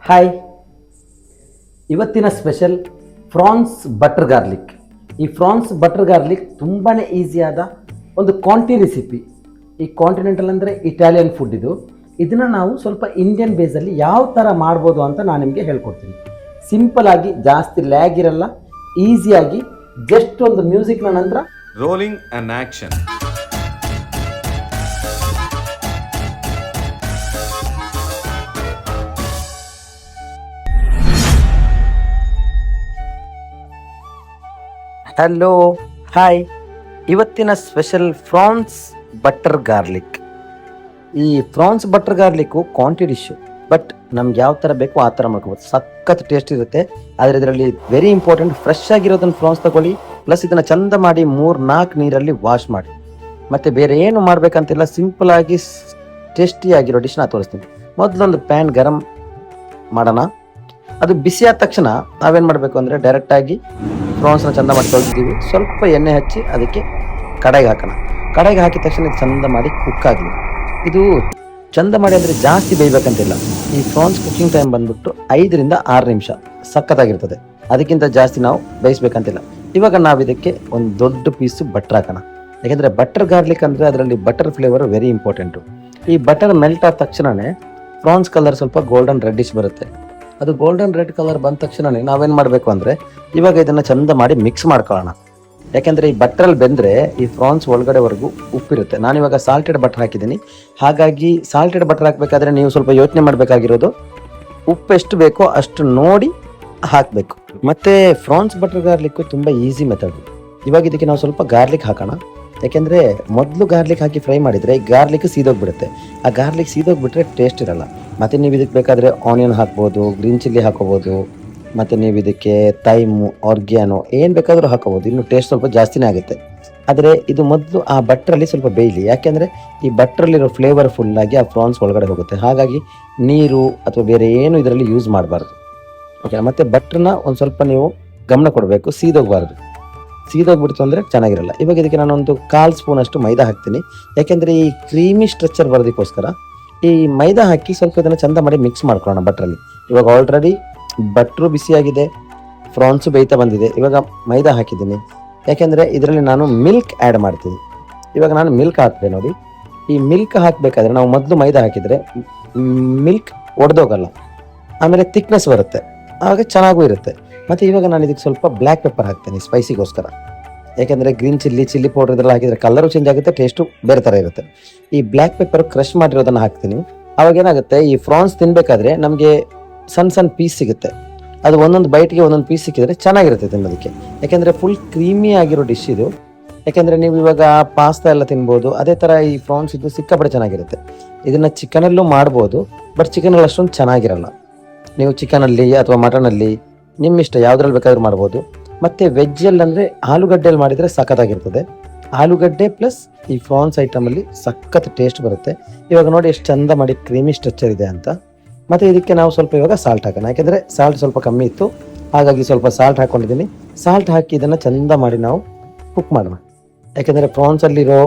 Hi, ಇವತ್ತಿನ special France butter garlic. ಈ France butter garlic ತುಂಬಾ ಈಸಿಯಾದ ಒಂದು ಕಾಂಟಿ ರೆಸಿಪಿ. ಈ ಕಾಂಟಿನೆಂಟಲ್ ಅಂದರೆ ಇಟಾಲಿಯನ್ ಫುಡ್ ಇದನ್ನು ನಾವು ಸ್ವಲ್ಪ ಇಂಡಿಯನ್ ಬೇಸಲ್ಲಿ ಯಾವ ಥರ ಮಾಡ್ಬೋದು ಅಂತ ನಾನು ನಿಮಗೆ ಹೇಳ್ಕೊಡ್ತೀನಿ. ಸಿಂಪಲಾಗಿ, ಜಾಸ್ತಿ ಲ್ಯಾಗ್ ಇರಲ್ಲ, ಈಸಿಯಾಗಿ, ಜಸ್ಟ್ ಒಂದು ಮ್ಯೂಸಿಕ್ನ ನಂತರ rolling and action. Hello, hi. ಇವತ್ತಿನ ಸ್ಪೆಷಲ್ ಫ್ರಾನ್ಸ್ ಬಟರ್ ಗಾರ್ಲಿಕ್. ಈ ಫ್ರಾನ್ಸ್ ಬಟರ್ ಗಾರ್ಲಿಕ್ಕು ಕ್ವಾಂಟಿ ಡಿಶ್ಶು, ಬಟ್ ನಮ್ಗೆ ಯಾವ ಥರ ಬೇಕೋ ಆ ಥರ ಮಾಡ್ಕೋಬೋದು. ಸಖತ್ ಟೇಸ್ಟ್ ಇರುತ್ತೆ. ಆದರೆ ಇದರಲ್ಲಿ ವೆರಿ ಇಂಪಾರ್ಟೆಂಟ್, ಫ್ರೆಶ್ ಆಗಿರೋದನ್ನು ಫ್ರಾನ್ಸ್ ತಗೊಳ್ಳಿ, ಪ್ಲಸ್ ಇದನ್ನು ಚಂದ ಮಾಡಿ 3-4 ನೀರಲ್ಲಿ ವಾಶ್ ಮಾಡಿ. ಮತ್ತು ಬೇರೆ ಏನು ಮಾಡಬೇಕಂತಿಲ್ಲ, ಸಿಂಪಲಾಗಿ ಟೇಸ್ಟಿಯಾಗಿರೋ ಡಿಶ್ನ ತೋರಿಸ್ತೀನಿ. ಮೊದಲೊಂದು ಪ್ಯಾನ್ ಗರಂ ಮಾಡೋಣ. ಅದು ಬಿಸಿ ಆದ ತಕ್ಷಣ ನಾವೇನು ಮಾಡಬೇಕು ಅಂದರೆ ಡೈರೆಕ್ಟಾಗಿ ಫ್ರಾನ್ಸ್ನ ಚಂದ ಮಾಡಿ ತೊಳೆದಿದ್ದೀವಿ. ಸ್ವಲ್ಪ ಎಣ್ಣೆ ಹಚ್ಚಿ ಅದಕ್ಕೆ ಕಡೆಗೆ ಹಾಕೋಣ. ಕಡೆಗೆ ಹಾಕಿದ ತಕ್ಷಣ ಇದು ಚಂದ ಮಾಡಿ ಕುಕ್ ಆಗಲಿ. ಇದು ಚಂದ ಮಾಡಿ ಅಂದರೆ ಜಾಸ್ತಿ ಬೇಯಬೇಕಂತಿಲ್ಲ. ಈ ಫ್ರಾನ್ಸ್ ಕುಕ್ಕಿಂಗ್ ಟೈಮ್ ಬಂದ್ಬಿಟ್ಟು 5-6 ನಿಮಿಷ ಸಖತ್ತಾಗಿರ್ತದೆ. ಅದಕ್ಕಿಂತ ಜಾಸ್ತಿ ನಾವು ಬೇಯಿಸ್ಬೇಕಂತಿಲ್ಲ. ಇವಾಗ ನಾವು ಇದಕ್ಕೆ ಒಂದು ದೊಡ್ಡ ಪೀಸು ಬಟರ್ ಹಾಕೋಣ. ಯಾಕೆಂದರೆ ಬಟರ್ ಗಾರ್ಲಿಕ್ ಅಂದರೆ ಅದರಲ್ಲಿ ಬಟರ್ ಫ್ಲೇವರ್ ವೆರಿ ಇಂಪಾರ್ಟೆಂಟು. ಈ ಬಟರ್ ಮೆಲ್ಟ್ ಆದ ತಕ್ಷಣವೇ ಫ್ರಾನ್ಸ್ ಕಲರ್ ಸ್ವಲ್ಪ ಗೋಲ್ಡನ್ ರೆಡ್ಡಿಶ್ ಬರುತ್ತೆ. ಅದು ಗೋಲ್ಡನ್ ರೆಡ್ ಕಲರ್ ಬಂದ ತಕ್ಷಣವೇ ನಾವೇನು ಮಾಡಬೇಕು ಅಂದರೆ ಇವಾಗ ಇದನ್ನು ಚಂದ ಮಾಡಿ ಮಿಕ್ಸ್ ಮಾಡ್ಕೊಳ್ಳೋಣ. ಯಾಕೆಂದರೆ ಈ ಬಟ್ರಲ್ಲಿ ಬೆಂದರೆ ಈ ಫ್ರಾನ್ಸ್ ಒಳಗಡೆವರೆಗೂ ಉಪ್ಪಿರುತ್ತೆ. ನಾನಿವಾಗ ಸಾಲ್ಟೆಡ್ ಬಟರ್ ಹಾಕಿದ್ದೀನಿ. ಹಾಗಾಗಿ ಸಾಲ್ಟೆಡ್ ಬಟರ್ ಹಾಕಬೇಕಾದ್ರೆ ನೀವು ಸ್ವಲ್ಪ ಯೋಚನೆ ಮಾಡಬೇಕಾಗಿರೋದು, ಉಪ್ಪು ಎಷ್ಟು ಬೇಕೋ ಅಷ್ಟು ನೋಡಿ ಹಾಕಬೇಕು. ಮತ್ತು ಫ್ರಾನ್ಸ್ ಬಟರ್ ಗಾರ್ಲಿಕ್ಕು ತುಂಬ ಈಸಿ ಮೆಥಡ್. ಇವಾಗ ಇದಕ್ಕೆ ನಾವು ಸ್ವಲ್ಪ ಗಾರ್ಲಿಕ್ ಹಾಕೋಣ. ಯಾಕೆಂದರೆ ಮೊದಲು ಗಾರ್ಲಿಕ್ ಹಾಕಿ ಫ್ರೈ ಮಾಡಿದರೆ ಈ ಗಾರ್ಲಿಕ್ ಸೀದೋಗ್ಬಿಡುತ್ತೆ. ಆ ಗಾರ್ಲಿಕ್ ಸೀದೋಗ್ಬಿಟ್ರೆ ಟೇಸ್ಟ್ ಇರಲ್ಲ. ಮತ್ತು ನೀವು ಇದಕ್ಕೆ ಬೇಕಾದರೆ ಆನಿಯನ್ ಹಾಕ್ಬೋದು, ಗ್ರೀನ್ ಚಿಲ್ಲಿ ಹಾಕೋಬೋದು, ಮತ್ತು ನೀವು ಇದಕ್ಕೆ ತೈಮು, ಆರ್ಗ್ಯಾನೋ ಏನು ಬೇಕಾದರೂ ಹಾಕೋಬೋದು. ಇನ್ನು ಟೇಸ್ಟ್ ಸ್ವಲ್ಪ ಜಾಸ್ತಿನೇ ಆಗುತ್ತೆ. ಆದರೆ ಇದು ಮೊದಲು ಆ ಬಟ್ರಲ್ಲಿ ಸ್ವಲ್ಪ ಬೇಯಲಿ. ಯಾಕೆಂದರೆ ಈ ಬಟ್ರಲ್ಲಿರೋ ಫ್ಲೇವರ್ ಫುಲ್ಲಾಗಿ ಆ ಫ್ರಾನ್ಸ್ ಒಳಗಡೆ ಹೋಗುತ್ತೆ. ಹಾಗಾಗಿ ನೀರು ಅಥವಾ ಬೇರೆ ಏನು ಇದರಲ್ಲಿ ಯೂಸ್ ಮಾಡಬಾರ್ದು. ಓಕೆ. ಮತ್ತು ಬಟ್ರನ್ನ ಒಂದು ಸ್ವಲ್ಪ ನೀವು ಗಮನ ಕೊಡಬೇಕು, ಸೀದೋಗಬಾರ್ದು. ಸೀದೋಗ್ಬಿಡ್ತು ಅಂದರೆ ಚೆನ್ನಾಗಿರಲ್ಲ. ಇವಾಗ ಇದಕ್ಕೆ ನಾನೊಂದು 1/4 ಸ್ಪೂನಷ್ಟು ಮೈದಾ ಹಾಕ್ತೀನಿ. ಯಾಕೆಂದರೆ ಈ ಕ್ರೀಮಿ ಸ್ಟ್ರಕ್ಚರ್ ಬರೋದಕ್ಕೋಸ್ಕರ ಈ ಮೈದಾ ಹಾಕಿ ಸ್ವಲ್ಪ ಇದನ್ನು ಚಂದ ಮಾಡಿ ಮಿಕ್ಸ್ ಮಾಡ್ಕೊಳ್ಳೋಣ ಬಟ್ರಲ್ಲಿ. ಇವಾಗ ಆಲ್ರೆಡಿ ಬಟ್ರು ಬಿಸಿಯಾಗಿದೆ, ಫ್ರಾನ್ಸು ಬೇಯ್ತಾ ಬಂದಿದೆ. ಇವಾಗ ಮೈದಾ ಹಾಕಿದ್ದೀನಿ. ಯಾಕೆಂದರೆ ಇದರಲ್ಲಿ ನಾನು ಮಿಲ್ಕ್ ಆ್ಯಡ್ ಮಾಡ್ತೀನಿ. ಇವಾಗ ನಾನು ಮಿಲ್ಕ್ ಹಾಕಿದೆ ನೋಡಿ. ಈ ಮಿಲ್ಕ್ ಹಾಕಬೇಕಾದ್ರೆ ನಾವು ಮೊದಲು ಮೈದಾ ಹಾಕಿದರೆ ಮಿಲ್ಕ್ ಒಡೆದೋಗಲ್ಲ, ಆಮೇಲೆ ಥಿಕ್ನೆಸ್ ಬರುತ್ತೆ, ಆಗ ಚೆನ್ನಾಗೂ ಇರುತ್ತೆ. ಮತ್ತು ಇವಾಗ ನಾನು ಇದಕ್ಕೆ ಸ್ವಲ್ಪ ಬ್ಲ್ಯಾಕ್ ಪೆಪ್ಪರ್ ಹಾಕ್ತೀನಿ ಸ್ಪೈಸಿಗೋಸ್ಕರ. ಯಾಕೆಂದರೆ ಗ್ರೀನ್ ಚಿಲ್ಲಿ ಪೌಡರ್ ಇದೆಲ್ಲ ಹಾಕಿದರೆ ಕಲರು ಚೇಂಜ್ ಆಗುತ್ತೆ, ಟೇಸ್ಟು ಬೇರೆ ಥರ ಇರುತ್ತೆ. ಈ ಬ್ಲ್ಯಾಕ್ ಪೆಪ್ಪರ್ ಕ್ರಷ್ ಮಾಡಿರೋದನ್ನು ಹಾಕ್ತೀನಿ. ಅವಾಗ ಏನಾಗುತ್ತೆ, ಈ ಫ್ರಾನ್ಸ್ ತಿನ್ನಬೇಕಾದ್ರೆ ನಮಗೆ ಸಣ್ಣ ಪೀಸ್ ಸಿಗುತ್ತೆ. ಅದು ಒಂದೊಂದು ಬೈಟ್ಗೆ ಒಂದೊಂದು ಪೀಸ್ ಸಿಕ್ಕಿದ್ರೆ ಚೆನ್ನಾಗಿರುತ್ತೆ ತಿನ್ನೋದಕ್ಕೆ. ಯಾಕೆಂದರೆ ಫುಲ್ ಕ್ರೀಮಿ ಆಗಿರೋ ಡಿಶ್ ಇದು. ಯಾಕೆಂದರೆ ನೀವು ಇವಾಗ ಪಾಸ್ತಾ ಎಲ್ಲ ತಿನ್ಬೋದು, ಅದೇ ಥರ ಈ ಫ್ರಾನ್ಸ್ ಇದು ಸಿಕ್ಕಾಪಟ್ಟೆ ಚೆನ್ನಾಗಿರುತ್ತೆ. ಇದನ್ನು ಚಿಕನಲ್ಲೂ ಮಾಡ್ಬೋದು, ಬಟ್ ಚಿಕನಲ್ಲಿ ಅಷ್ಟೊಂದು ಚೆನ್ನಾಗಿರಲ್ಲ. ನೀವು ಚಿಕನಲ್ಲಿ ಅಥವಾ ಮಟನಲ್ಲಿ ನಿಮ್ಮಿಷ್ಟ ಯಾವುದ್ರಲ್ಲಿ ಬೇಕಾದ್ರೂ ಮಾಡ್ಬೋದು. ಮತ್ತು ವೆಜ್ಜಲ್ಲಿ ಅಂದರೆ ಆಲೂಗಡ್ಡೆಯಲ್ಲಿ ಮಾಡಿದರೆ ಸಖತ್ತಾಗಿರ್ತದೆ. ಆಲೂಗಡ್ಡೆ ಪ್ಲಸ್ ಈ ಫ್ರಾನ್ಸ್ ಐಟಮಲ್ಲಿ ಸಖತ್ ಟೇಸ್ಟ್ ಬರುತ್ತೆ. ಇವಾಗ ನೋಡಿ ಎಷ್ಟು ಚಂದ ಮಾಡಿ ಕ್ರೀಮಿ ಸ್ಟ್ರಕ್ಚರ್ ಇದೆ ಅಂತ. ಮತ್ತು ಇದಕ್ಕೆ ನಾವು ಸ್ವಲ್ಪ ಇವಾಗ ಸಾಲ್ಟ್ ಹಾಕೋಣ. ಯಾಕೆಂದರೆ ಸಾಲ್ಟ್ ಸ್ವಲ್ಪ ಕಮ್ಮಿ ಇತ್ತು, ಹಾಗಾಗಿ ಸ್ವಲ್ಪ ಸಾಲ್ಟ್ ಹಾಕ್ಕೊಂಡಿದ್ದೀನಿ. ಸಾಲ್ಟ್ ಹಾಕಿ ಇದನ್ನು ಚಂದ ಮಾಡಿ ನಾವು ಕುಕ್ ಮಾಡೋಣ. ಯಾಕೆಂದರೆ ಫ್ರಾನ್ಸಲ್ಲಿರೋ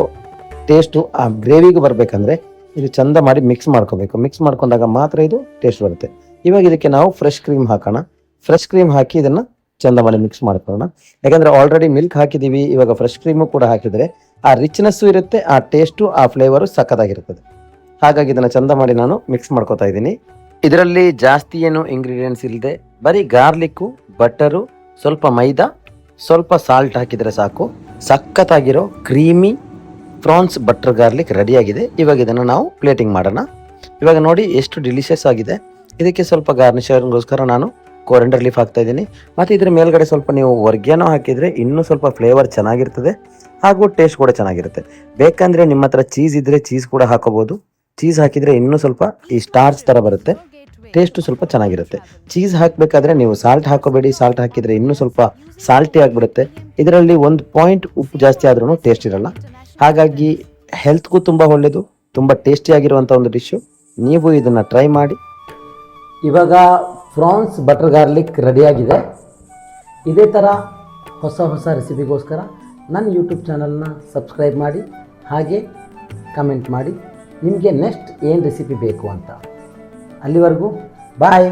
ಟೇಸ್ಟು ಆ ಗ್ರೇವಿಗೂ ಬರಬೇಕಂದ್ರೆ ಇದು ಚಂದ ಮಾಡಿ ಮಿಕ್ಸ್ ಮಾಡ್ಕೋಬೇಕು. ಮಿಕ್ಸ್ ಮಾಡ್ಕೊಂಡಾಗ ಮಾತ್ರ ಇದು ಟೇಸ್ಟ್ ಬರುತ್ತೆ. ಇವಾಗ ಇದಕ್ಕೆ ನಾವು ಫ್ರೆಶ್ ಕ್ರೀಮ್ ಹಾಕೋಣ. ಫ್ರೆಶ್ ಕ್ರೀಮ್ ಹಾಕಿ ಇದನ್ನು ಚಂದ ಮಾಡಿ ಮಿಕ್ಸ್ ಮಾಡ್ಕೊಳ್ಳೋಣ. ಯಾಕೆಂದರೆ ಆಲ್ರೆಡಿ ಮಿಲ್ಕ್ ಹಾಕಿದ್ದೀವಿ, ಇವಾಗ ಫ್ರೆಶ್ ಕ್ರೀಮು ಕೂಡ ಹಾಕಿದರೆ ಆ ರಿಚ್ನೆಸ್ಸು ಇರುತ್ತೆ, ಆ ಟೇಸ್ಟು, ಆ ಫ್ಲೇವರು ಸಖತ್ತಾಗಿರ್ತದೆ. ಹಾಗಾಗಿ ಇದನ್ನು ಚಂದ ಮಾಡಿ ನಾನು ಮಿಕ್ಸ್ ಮಾಡ್ಕೋತಾ ಇದ್ದೀನಿ. ಇದರಲ್ಲಿ ಜಾಸ್ತಿ ಏನು ಇಂಗ್ರೀಡಿಯೆಂಟ್ಸ್ ಇಲ್ಲದೆ ಬರೀ ಗಾರ್ಲಿಕ್ಕು, ಬಟರು, ಸ್ವಲ್ಪ ಮೈದಾ, ಸ್ವಲ್ಪ ಸಾಲ್ಟ್ ಹಾಕಿದರೆ ಸಾಕು. ಸಖತ್ತಾಗಿರೋ ಕ್ರೀಮಿ ಫ್ರಾನ್ಸ್ ಬಟರ್ ಗಾರ್ಲಿಕ್ ರೆಡಿಯಾಗಿದೆ. ಇವಾಗ ಇದನ್ನು ನಾವು ಪ್ಲೇಟಿಂಗ್ ಮಾಡೋಣ. ಇವಾಗ ನೋಡಿ ಎಷ್ಟು ಡಿಲಿಷಿಯಸ್ ಆಗಿದೆ. ಇದಕ್ಕೆ ಸ್ವಲ್ಪ ಗಾರ್ನಿಷರ್ಗೋಸ್ಕರ ನಾನು ಕೊರಿಯಾಂಡರ್ ಲೀಫ್ ಹಾಕ್ತಾ ಇದ್ದೀನಿ. ಮತ್ತು ಇದರ ಮೇಲ್ಗಡೆ ಸ್ವಲ್ಪ ನೀವು ಆರ್ಗ್ಯಾನೋ ಹಾಕಿದರೆ ಇನ್ನೂ ಸ್ವಲ್ಪ ಫ್ಲೇವರ್ ಚೆನ್ನಾಗಿರ್ತದೆ, ಹಾಗೂ ಟೇಸ್ಟ್ ಕೂಡ ಚೆನ್ನಾಗಿರುತ್ತೆ. ಬೇಕಂದರೆ ನಿಮ್ಮ ಹತ್ರ ಚೀಸ್ ಇದ್ದರೆ ಚೀಸ್ ಕೂಡ ಹಾಕೋಬೋದು. ಚೀಸ್ ಹಾಕಿದರೆ ಇನ್ನೂ ಸ್ವಲ್ಪ ಈ ಸ್ಟಾರ್ಚ್ ಥರ ಬರುತ್ತೆ, ಟೇಸ್ಟು ಸ್ವಲ್ಪ ಚೆನ್ನಾಗಿರುತ್ತೆ. ಚೀಸ್ ಹಾಕಬೇಕಾದ್ರೆ ನೀವು ಸಾಲ್ಟ್ ಹಾಕೋಬೇಡಿ. ಸಾಲ್ಟ್ ಹಾಕಿದರೆ ಇನ್ನೂ ಸ್ವಲ್ಪ ಸಾಲ್ಟಿ ಆಗಿಬಿಡುತ್ತೆ. ಇದರಲ್ಲಿ 1 ಪಾಯಿಂಟ್ ಉಪ್ಪು ಜಾಸ್ತಿ ಆದ್ರೂ ಟೇಸ್ಟ್ ಇರಲ್ಲ. ಹಾಗಾಗಿ ಹೆಲ್ತ್ಗೂ ತುಂಬ ಒಳ್ಳೆಯದು, ತುಂಬ ಟೇಸ್ಟಿಯಾಗಿರುವಂಥ ಒಂದು ಡಿಶ್ಶು. ನೀವು ಇದನ್ನು ಟ್ರೈ ಮಾಡಿ. ಇವಾಗ ಫ್ರಾನ್ಸ್ ಬಟರ್ ಗಾರ್ಲಿಕ್ ರೆಡಿಯಾಗಿದೆ. ಇದೇ ಥರ ಹೊಸ ರೆಸಿಪಿಗೋಸ್ಕರ ನನ್ನ ಯೂಟ್ಯೂಬ್ ಚಾನಲ್ನ ಸಬ್ಸ್ಕ್ರೈಬ್ ಮಾಡಿ, ಹಾಗೆ ಕಮೆಂಟ್ ಮಾಡಿ ನಿಮಗೆ ನೆಕ್ಸ್ಟ್ ಏನು ರೆಸಿಪಿ ಬೇಕು ಅಂತ. ಅಲ್ಲಿವರೆಗೂ ಬಾಯ್.